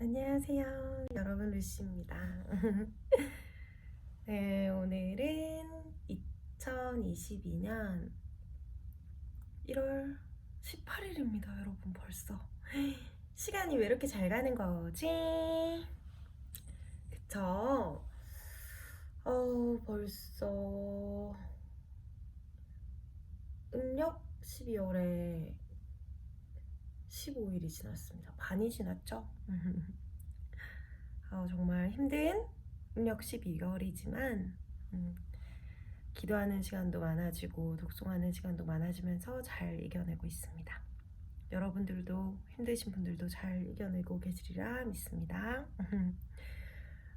안녕하세요. 여러분, 루시입니다. 네, 오늘은 2022년 1월 18일입니다. 여러분, 벌써. 시간이 왜 이렇게 잘 가는 거지? 그쵸? 벌써 음력 12월에 15일이 지났습니다. 반이 지났죠? 정말 힘든 음력 12월이지만 기도하는 시간도 많아지고 독송하는 시간도 많아지면서 잘 이겨내고 있습니다. 여러분들도 힘드신 분들도 잘 이겨내고 계시리라 믿습니다.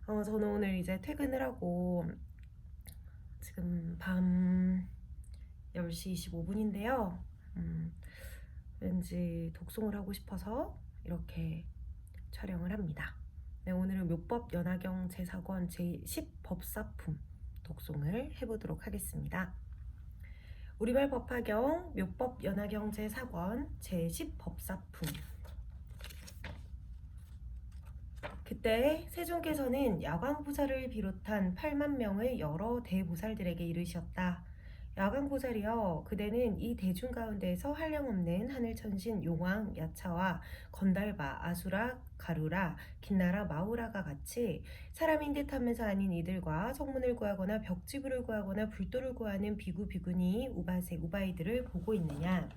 저는 오늘 이제 퇴근을 하고 지금 밤 10시 25분인데요. 왠지 독송을 하고 싶어서 이렇게 촬영을 합니다. 네, 오늘은 묘법 연화경 제4권 제10법사품 독송을 해보도록 하겠습니다. 우리말 법화경 묘법 연화경 제4권 제10법사품. 그때 세존께서는 야광보살을 비롯한 8만 명의 여러 대보살들에게 이르셨다. 야광보살이여, 그대는 이 대중 가운데에서 한량없는 하늘천신 용왕 야차와 건달바 아수라 가루라 긴나라 마우라가 같이 사람인 듯 하면서 아닌 이들과 성문을 구하거나 벽지불을 구하거나 불도를 구하는 비구 비구니 우바세 우바이들을 보고 있느냐.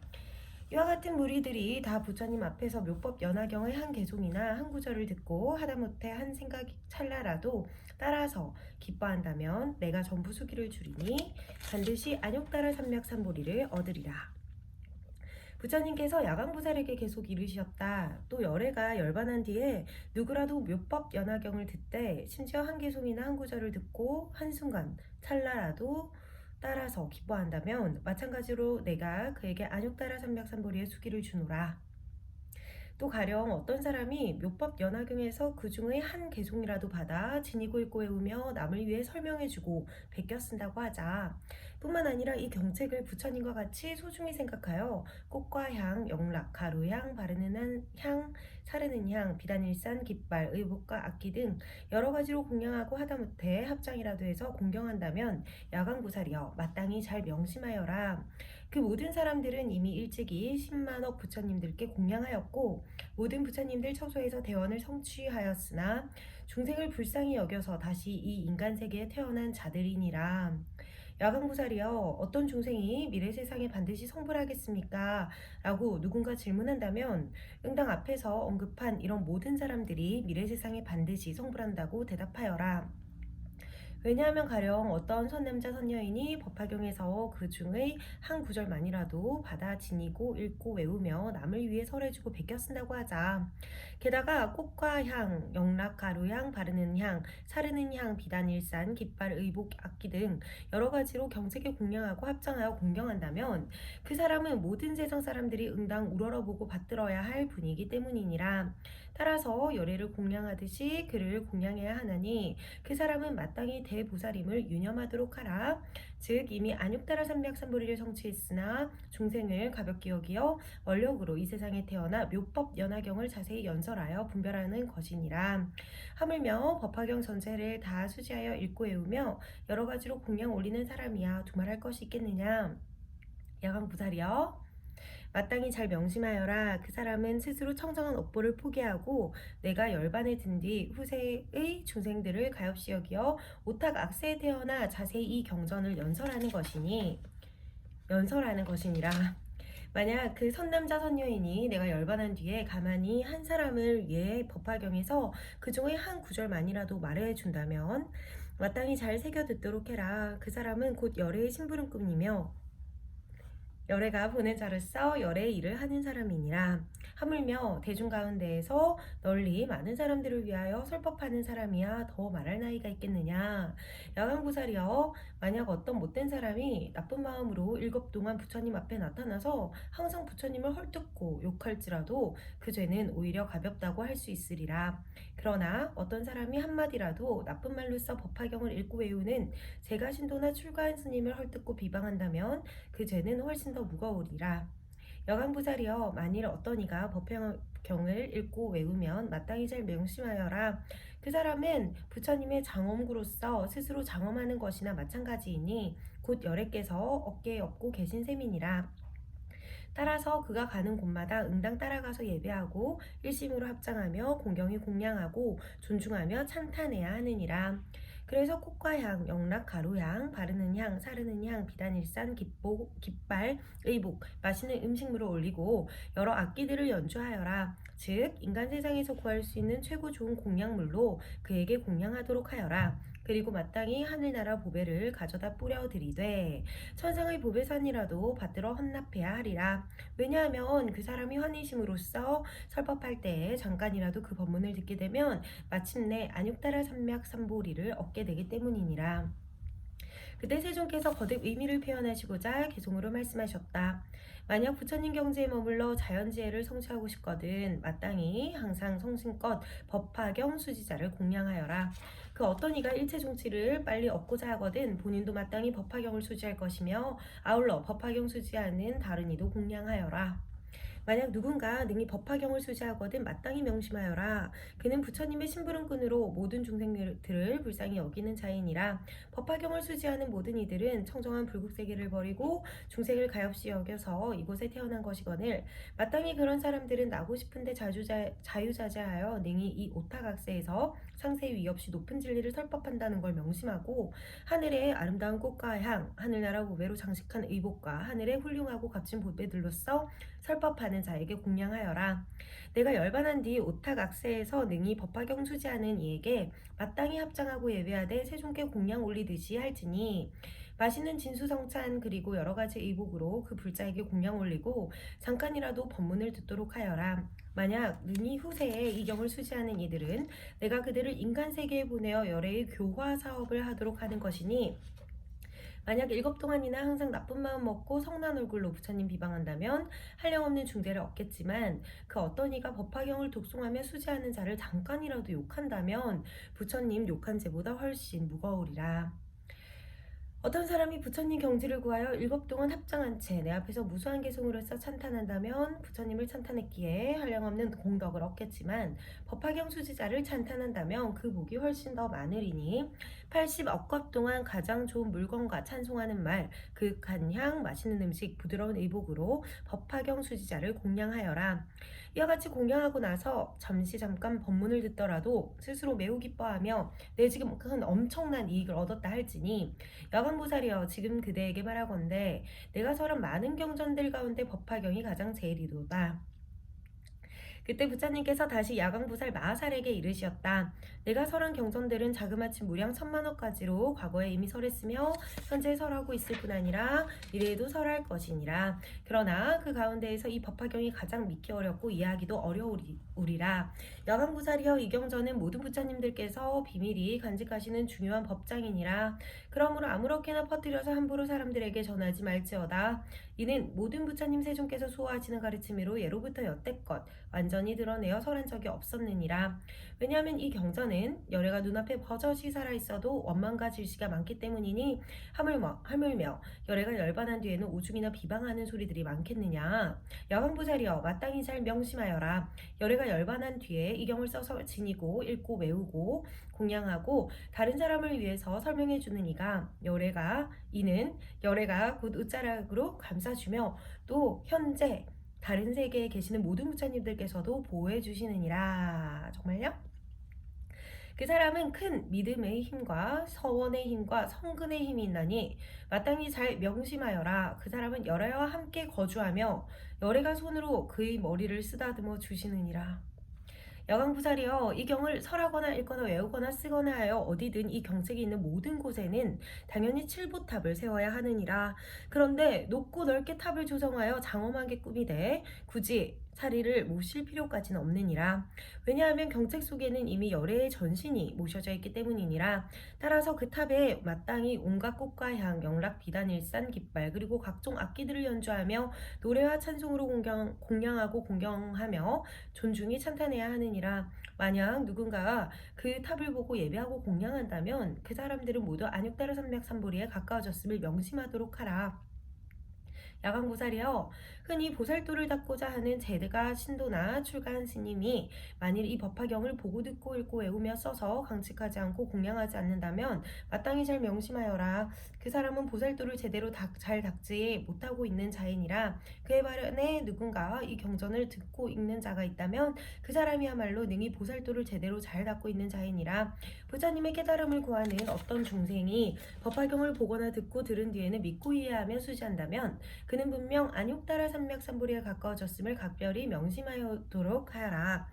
이와 같은 무리들이 다 부처님 앞에서 묘법 연화경의 한 개송이나 한 구절을 듣고 하다못해 한 생각이 찰나라도 따라서 기뻐한다면 내가 전부 수기를 주리니 반드시 안욕따라 삼맥삼보리를 얻으리라. 부처님께서 야광보살에게 계속 이르셨다. 또 열애가 열반한 뒤에 누구라도 묘법 연화경을 듣되 심지어 한 개송이나 한 구절을 듣고 한순간 찰나라도 따라서 기뻐한다면 마찬가지로 내가 그에게 안욕따라 삼맥삼보리의 수기를 주노라. 또 가령 어떤 사람이 묘법 연화경에서 그 중의 한 개송이라도 받아 지니고 읽고 외우며 남을 위해 설명해주고 베껴 쓴다고 하자. 뿐만 아니라 이 경책을 부처님과 같이 소중히 생각하여 꽃과 향, 영락, 가루향, 바르는 향, 사르는 향, 비단일산, 깃발, 의복과 악기 등 여러 가지로 공양하고 하다못해 합장이라도 해서 공경한다면 야광보살이여 마땅히 잘 명심하여라. 그 모든 사람들은 이미 일찍이 10만억 부처님들께 공양하였고 모든 부처님들 처소에서 대원을 성취하였으나 중생을 불쌍히 여겨서 다시 이 인간세계에 태어난 자들이니라. 야광보살이여, 어떤 중생이 미래 세상에 반드시 성불하겠습니까? 라고 누군가 질문한다면 응당 앞에서 언급한 이런 모든 사람들이 미래 세상에 반드시 성불한다고 대답하여라. 왜냐하면 가령 어떤 선남자 선여인이 법화경에서 그 중의 한 구절만이라도 받아 지니고 읽고 외우며 남을 위해 설해주고 베껴 쓴다고 하자. 게다가 꽃과 향, 영락, 가루향, 바르는 향, 사르는 향, 비단일산, 깃발, 의복, 악기 등 여러 가지로 경색에 공양하고 합장하여 공경한다면 그 사람은 모든 세상 사람들이 응당 우러러보고 받들어야 할 분이기 때문이니라. 따라서 열애를 공양하듯이 그를 공양해야 하나니 그 사람은 마땅히 대보살임을 유념하도록 하라. 즉 이미 안육다라 삼맥삼보리를 성취했으나 중생을 가볍게 여기어 원력으로 이 세상에 태어나 묘법 연화경을 자세히 연설하여 분별하는 것이니라. 하물며 법화경 전체를 다 수지하여 읽고 외우며 여러 가지로 공양 올리는 사람이야 두말할 것이 있겠느냐. 야광보살이여, 마땅히 잘 명심하여라. 그 사람은 스스로 청정한 업보를 포기하고 내가 열반에 든 뒤 후세의 중생들을 가엾이 여기어 오탁 악세에 태어나 자세히 이 경전을 연설하는 것이니라. 만약 그 선남자 선여인이 내가 열반한 뒤에 가만히 한 사람을 위해 법화경에서 그 중에 한 구절만이라도 말해준다면 마땅히 잘 새겨 듣도록 해라. 그 사람은 곧 열애의 심부름꾼이며 열애가 보낸 자로서 열애의 일을 하는 사람이니라. 하물며 대중 가운데에서 널리 많은 사람들을 위하여 설법하는 사람이야 더 말할 나이가 있겠느냐. 야광보살이여, 만약 어떤 못된 사람이 나쁜 마음으로 일곱 동안 부처님 앞에 나타나서 항상 부처님을 헐뜯고 욕할지라도 그 죄는 오히려 가볍다고 할 수 있으리라. 그러나 어떤 사람이 한마디라도 나쁜 말로써 법화경을 읽고 외우는 제가신도나 출가한 스님을 헐뜯고 비방한다면 그 죄는 훨씬 더 무거우리라. 야광보살이여, 만일 어떤 이가 경을 읽고 외우면 마땅히 잘 명심하여라. 그 사람은 부처님의 장엄구로서 스스로 장엄하는 것이나 마찬가지이니 곧 열애께서 어깨에 업고 계신 셈이니라. 따라서 그가 가는 곳마다 응당 따라가서 예배하고 일심으로 합장하며 공경히 공양하고 존중하며 찬탄해야 하느니라. 그래서 꽃과 향, 영락, 가루향, 바르는 향, 사르는 향, 비단일산, 깃발, 의복, 맛있는 음식물을 올리고 여러 악기들을 연주하여라. 즉 인간 세상에서 구할 수 있는 최고 좋은 공양물로 그에게 공양하도록 하여라. 그리고 마땅히 하늘나라 보배를 가져다 뿌려 드리되 천상의 보배산이라도 받들어 헌납해야 하리라. 왜냐하면 그 사람이 환희심으로써 설법할 때에 잠깐이라도 그 법문을 듣게 되면 마침내 안육다라 삼맥 삼보리를 얻게 되기 때문이니라. 그때 세존께서 거듭 의미를 표현하시고자 개송으로 말씀하셨다. 만약 부처님 경지에 머물러 자연지혜를 성취하고 싶거든 마땅히 항상 성심껏 법화경 수지자를 공양하여라. 그 어떤 이가 일체 종치를 빨리 얻고자 하거든 본인도 마땅히 법화경을 수지할 것이며 아울러 법화경 수지하는 다른 이도 공양하여라. 만약 누군가 능히 법화경을 수지하거든 마땅히 명심하여라. 그는 부처님의 심부름꾼으로 모든 중생들을 불쌍히 여기는 자이니라. 법화경을 수지하는 모든 이들은 청정한 불국세계를 버리고 중생을 가엾이 여겨서 이곳에 태어난 것이거늘 마땅히 그런 사람들은 나고 싶은데 자유자재하여 능히 이 오타각세에서 상세 위 없이 높은 진리를 설법한다는 걸 명심하고 하늘의 아름다운 꽃과 향, 하늘나라 보배로 장식한 의복과 하늘의 훌륭하고 값진 보배들로서 설법하는 자에게 공양하여라. 내가 열반한 뒤 오탁악세에서 능히 법화경 수지하는 이에게 마땅히 합장하고 예배하되 세존께 공양 올리듯이 할지니 맛있는 진수성찬 그리고 여러가지 의복으로 그 불자에게 공양 올리고 잠깐이라도 법문을 듣도록 하여라. 만약 능히 후세에 이 경을 수지하는 이들은 내가 그들을 인간세계에 보내어 열애의 교화 사업을 하도록 하는 것이니 만약 7 동안이나 항상 나쁜 마음 먹고 성난 얼굴로 부처님 비방한다면 한량없는 중대를 얻겠지만 그 어떤 이가 법화경을 독송하며 수지하는 자를 잠깐이라도 욕한다면 부처님 욕한 죄보다 훨씬 무거우리라. 어떤 사람이 부처님 경지를 구하여 7 동안 합장한 채 내 앞에서 무수한 개송으로서 찬탄한다면 부처님을 찬탄했기에 한량없는 공덕을 얻겠지만 법화경 수지자를 찬탄한다면 그 복이 훨씬 더 많으리니 80억겁 동안 가장 좋은 물건과 찬송하는 말, 그윽한 향, 맛있는 음식, 부드러운 의복으로 법화경 수지자를 공양하여라. 이와 같이 공양하고 나서 잠깐 법문을 듣더라도 스스로 매우 기뻐하며 내 지금 큰 엄청난 이익을 얻었다 할지니 여강보살이여 지금 그대에게 말하건대 내가 설한 많은 경전들 가운데 법화경이 가장 제일이도다. 그때 부처님께서 다시 야광보살 마하살에게 이르시었다. 내가 설한 경전들은 자그마치 무량 1000만원까지로 과거에 이미 설했으며 현재 설하고 있을 뿐 아니라 미래에도 설할 것이니라. 그러나 그 가운데에서 이 법화경이 가장 믿기 어렵고 이해하기도 어려우리라. 야광보살이여 이 경전은 모든 부처님들께서 비밀이 간직하시는 중요한 법장이니라. 그러므로 아무렇게나 퍼뜨려서 함부로 사람들에게 전하지 말지어다. 이는 모든 부처님 세존께서 수호하시는 가르침으로 예로부터 여태껏 완전히 드러내어 설한 적이 없었느니라. 왜냐하면 이 경전은 열애가 눈앞에 버젓이 살아있어도 원망과 질시가 많기 때문이니 하물며 열애가 열반한 뒤에는 오중이나 비방하는 소리들이 많겠느냐. 야광보살이여 마땅히 잘 명심하여라. 열애가 열반한 뒤에 이 경을 써서 지니고 읽고 외우고 공양하고 다른 사람을 위해서 설명해 주는 이가 이는 열애가 곧 웃자락으로 감싸주며 또 현재 다른 세계에 계시는 모든 부처님들께서도 보호해 주시느니라. 정말요? 그 사람은 큰 믿음의 힘과 서원의 힘과 성근의 힘이 있나니 마땅히 잘 명심하여라. 그 사람은 열애와 함께 거주하며 열애가 손으로 그의 머리를 쓰다듬어 주시느니라. 여강부살이여 이 경을 설하거나 읽거나 외우거나 쓰거나 하여 어디든 이 경책이 있는 모든 곳에는 당연히 칠보탑을 세워야 하느니라. 그런데 높고 넓게 탑을 조성하여 장엄하게 꾸미되 굳이 사리를 모실 필요까지는 없느니라. 왜냐하면 경책 속에는 이미 열애의 전신이 모셔져 있기 때문이니라. 따라서 그 탑에 마땅히 온갖 꽃과 향, 영락, 비단, 일산, 깃발 그리고 각종 악기들을 연주하며 노래와 찬송으로 공양하고 공경하며 존중히 찬탄해야 하느니라. 만약 누군가가 그 탑을 보고 예배하고 공양한다면 그 사람들은 모두 안육다라 산맥 삼보리에 가까워졌음을 명심하도록 하라. 야광보살이여 흔히 보살도를 닦고자 하는 제가 신도나 출가한 스님이 만일 이 법화경을 보고 듣고 읽고 외우며 써서 강칙하지 않고 공양하지 않는다면 마땅히 잘 명심하여라. 그 사람은 보살도를 제대로 잘 닦지 못하고 있는 자이니라. 그에 반해 누군가 이 경전을 듣고 읽는 자가 있다면 그 사람이야말로 능히 보살도를 제대로 잘 닦고 있는 자이니라. 부처님의 깨달음을 구하는 어떤 중생이 법화경을 보거나 듣고 들은 뒤에는 믿고 이해하며 수지한다면 그는 분명 안욕따라 삼맥삼보리에 가까워졌음을 각별히 명심하도록 하라.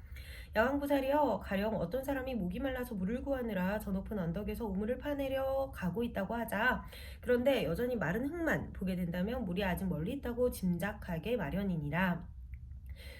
야광보살이여, 가령 어떤 사람이 목이 말라서 물을 구하느라 저 높은 언덕에서 우물을 파내려 가고 있다고 하자. 그런데 여전히 마른 흙만 보게 된다면 물이 아직 멀리 있다고 짐작하게 마련이니라.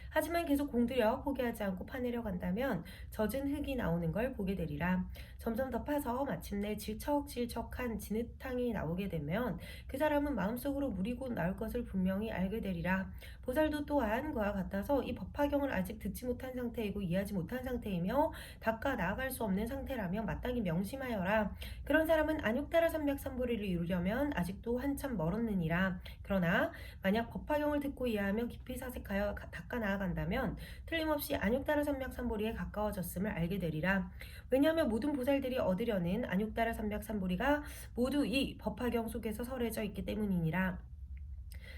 하지만 계속 공들여 포기하지 않고 파내려 간다면 젖은 흙이 나오는 걸 보게 되리라. 점점 더 파서 마침내 질척질척한 진흙탕이 나오게 되면 그 사람은 마음속으로 물이 곧 나올 것을 분명히 알게 되리라. 보살도 또한 그와 같아서 이 법화경을 아직 듣지 못한 상태이고 이해하지 못한 상태이며 닦아 나아갈 수 없는 상태라면 마땅히 명심하여라. 그런 사람은 안욕따라 삼맥삼보리를 이루려면 아직도 한참 멀었느니라. 그러나 만약 법화경을 듣고 이해하며 깊이 사색하여 닦아 나아간다면 틀림없이 안욕따라 삼맥삼보리에 가까워졌음을 알게 되리라. 왜냐하면 모든 보살들이 얻으려는 안욕따라 삼맥삼보리가 모두 이 법화경 속에서 설해져 있기 때문이니라.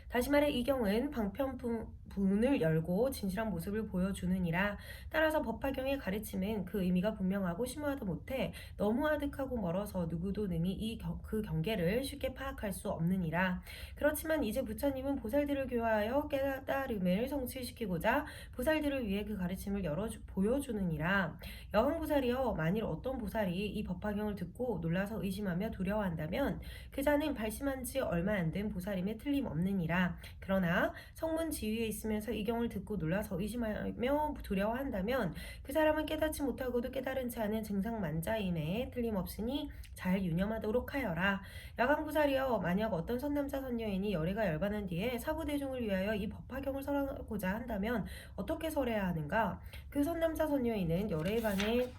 다시 말해 이 경은 방편문을 열고 진실한 모습을 보여주느니라. 따라서 법화경의 가르침은 그 의미가 분명하고 심오하도 못해 너무 아득하고 멀어서 누구도 능히 그 경계를 쉽게 파악할 수 없느니라. 그렇지만 이제 부처님은 보살들을 교화하여 깨달음을 성취시키고자 보살들을 위해 그 가르침을 보여주느니라. 여왕보살이여, 만일 어떤 보살이 이 법화경을 듣고 놀라서 의심하며 두려워한다면 그 자는 발심한 지 얼마 안 된 보살임에 틀림없느니라. 그러나 성문 지위에 있으면서 이 경을 듣고 놀라서 의심하며 두려워한다면 그 사람은 깨닫지 못하고도 깨달은 채 하는 증상만자임에 틀림없으니 잘 유념하도록 하여라. 야광보살이여, 만약 어떤 선남자 선녀인이 열애가 열반한 뒤에 사부대중을 위하여 이 법화경을 설하고자 한다면 어떻게 설해야 하는가? 그 선남자 선녀인은 열애의 방에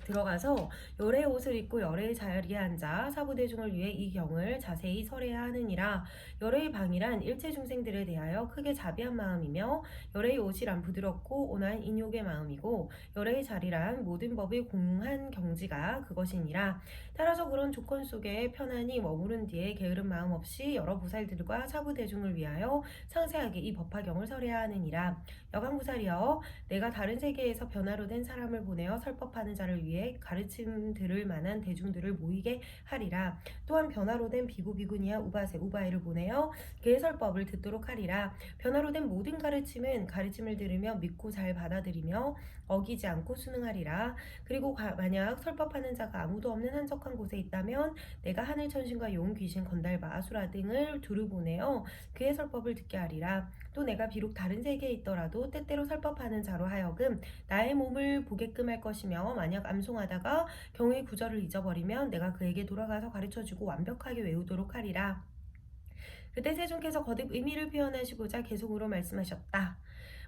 들어가서 열의 옷을 입고 열의 자리에 앉아 사부대중을 위해 이 경을 자세히 설해야 하느니라. 열의 방이란 일체 중생들에 대하여 크게 자비한 마음이며 열의 옷이란 부드럽고 온화한 인욕의 마음이고 열의 자리란 모든 법의 공한 경지가 그것이니라. 따라서 그런 조건 속에 편안히 머무른 뒤에 게으른 마음 없이 여러 보살들과 사부대중을 위하여 상세하게 이 법화경을 설해야 하느니라. 여강보살이여, 내가 다른 세계에서 변화로 된 사람을 보내어 설법하는 자를 위해 가르침 들을 만한 대중들을 모이게 하리라. 또한 변화로 된 비구 비구니와 우바세 우바이를 보내어 그의 설법을 듣도록 하리라. 변화로 된 모든 가르침은 가르침을 들으며 믿고 잘 받아들이며 어기지 않고 수능하리라. 그리고 만약 설법하는 자가 아무도 없는 한적한 곳에 있다면 내가 하늘 천신과 용 귀신 건달바 아수라 등을 두루 보내어 그의 설법을 듣게 하리라. 또 내가 비록 다른 세계에 있더라도 때때로 설법하는 자로 하여금 나의 몸을 보게끔 할 것이며 만약 암송하다가 경의 구절을 잊어버리면 내가 그에게 돌아가서 가르쳐주고 완벽하게 외우도록 하리라. 그때 세존께서 거듭 의미를 표현하시고자 계속으로 말씀하셨다.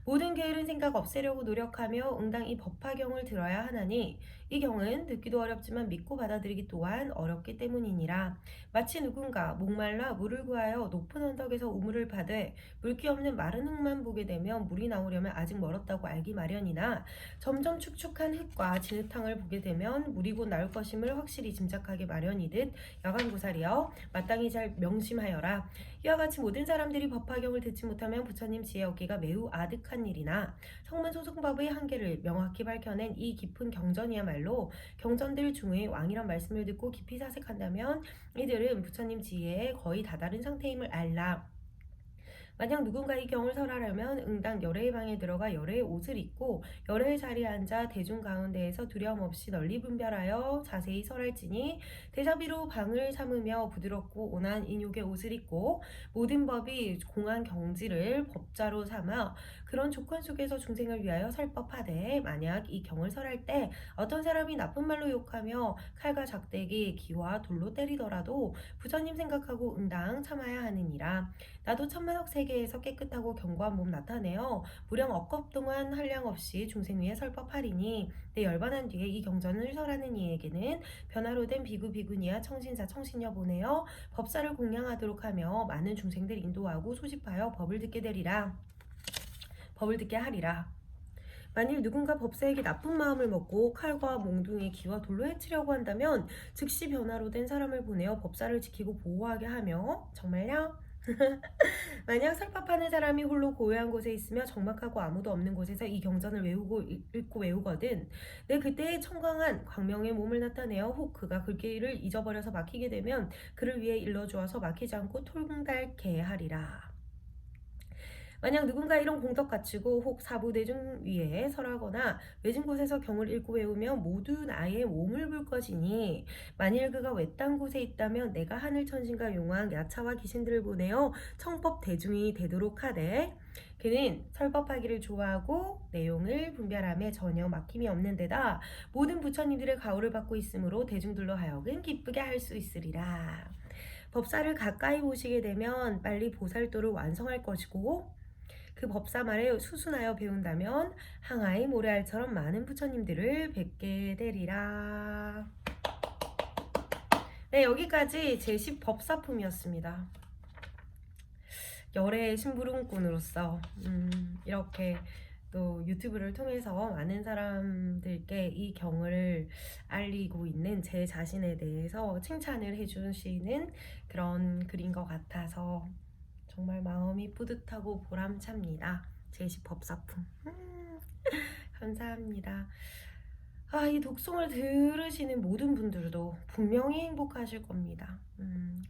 모든 게으른 생각 없애려고 노력하며 응당 이 법화경을 들어야 하나니 이 경은 듣기도 어렵지만 믿고 받아들이기 또한 어렵기 때문이니라. 마치 누군가 목말라 물을 구하여 높은 언덕에서 우물을 파되 물기 없는 마른 흙만 보게 되면 물이 나오려면 아직 멀었다고 알기 마련이나 점점 축축한 흙과 진흙탕을 보게 되면 물이 곧 나올 것임을 확실히 짐작하기 마련이듯 야광보살이여, 마땅히 잘 명심하여라. 이와 같이 모든 사람들이 법화경을 듣지 못하면 부처님 지혜 얻기가 매우 아득한 일이나 성문 소승법의 한계를 명확히 밝혀낸 이 깊은 경전이야말로 경전들 중의 왕이란 말씀을 듣고 깊이 사색한다면 이들은 부처님 지혜에 거의 다다른 상태임을 알라. 만약 누군가 이 경을 설하려면 응당 열애의 방에 들어가 열애의 옷을 입고 열애의 자리에 앉아 대중 가운데에서 두려움 없이 널리 분별하여 자세히 설할지니 대자비로 방을 삼으며 부드럽고 온화한 인욕의 옷을 입고 모든 법이 공한 경지를 법자로 삼아 그런 조건 속에서 중생을 위하여 설법하되 만약 이 경을 설할 때 어떤 사람이 나쁜 말로 욕하며 칼과 작대기, 기와 돌로 때리더라도 부처님 생각하고 응당 참아야 하느니라. 나도 천만억 세 세계에서 깨끗하고 견고한 몸 나타내어 무령 억겁 동안 한량 없이 중생 위에 설법하리니 내 열반한 뒤에 이 경전을 설하는 이에게는 변화로 된 비구 비구니와 청신자 청신녀 보내어 법사를 공양하도록 하며 많은 중생들 인도하고 소집하여 법을 듣게 되리라. 법을 듣게 하리라. 만일 누군가 법사에게 나쁜 마음을 먹고 칼과 몽둥이, 기와 돌로 해치려고 한다면 즉시 변화로 된 사람을 보내어 법사를 지키고 보호하게 하며 정말요? 만약 설법하는 사람이 홀로 고요한 곳에 있으며 적막하고 아무도 없는 곳에서 이 경전을 읽고 외우거든 내 그때의 청광한 광명의 몸을 나타내어 혹 그가 글귀를 잊어버려서 막히게 되면 그를 위해 일러주어서 막히지 않고 통달케 하리라. 만약 누군가 이런 공덕 갖추고 혹 사부대중 위에 설하거나 외진 곳에서 경을 읽고 외우면 모두 나의 몸을 볼 것이니 만일 그가 외딴 곳에 있다면 내가 하늘 천신과 용왕 야차와 귀신들을 보내어 청법 대중이 되도록 하되 그는 설법하기를 좋아하고 내용을 분별함에 전혀 막힘이 없는 데다 모든 부처님들의 가호를 받고 있으므로 대중들로 하여금 기쁘게 할 수 있으리라. 법사를 가까이 보시게 되면 빨리 보살도를 완성할 것이고 그 법사 말에 수순하여 배운다면 항아의 모래알처럼 많은 부처님들을 뵙게 되리라. 네, 여기까지 제10법사품이었습니다. 열의 심부름꾼으로서 이렇게 또 유튜브를 통해서 많은 사람들께 이 경을 알리고 있는 제 자신에 대해서 칭찬을 해주시는 그런 글인 것 같아서 정말 마음이 뿌듯하고 보람찹니다. 제10법사품 감사합니다. 이 독송을 들으시는 모든 분들도 분명히 행복하실 겁니다.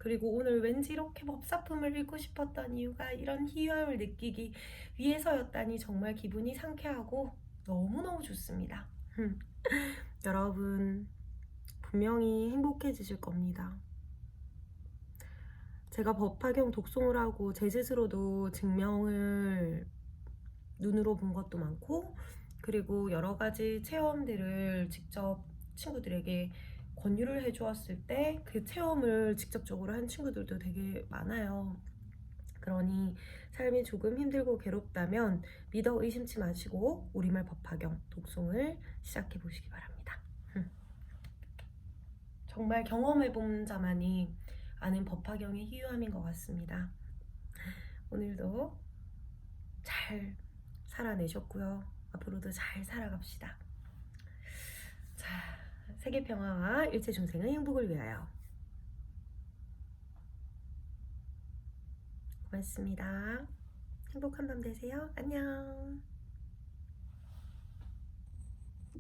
그리고 오늘 왠지 이렇게 법사품을 읽고 싶었던 이유가 이런 희유함을 느끼기 위해서였다니 정말 기분이 상쾌하고 너무너무 좋습니다. 여러분 분명히 행복해지실 겁니다. 제가 법화경 독송을 하고 제 스스로도 증명을 눈으로 본 것도 많고 그리고 여러 가지 체험들을 직접 친구들에게 권유를 해주었을 때 그 체험을 직접적으로 한 친구들도 되게 많아요. 그러니 삶이 조금 힘들고 괴롭다면 믿어 의심치 마시고 우리말 법화경 독송을 시작해 보시기 바랍니다. 정말 경험해본 자만이 아는 법화경의 희유함인 것 같습니다. 오늘도 잘 살아내셨고요. 앞으로도 잘 살아갑시다. 자, 세계 평화와 일체 중생의 행복을 위하여. 고맙습니다. 행복한 밤 되세요. 안녕.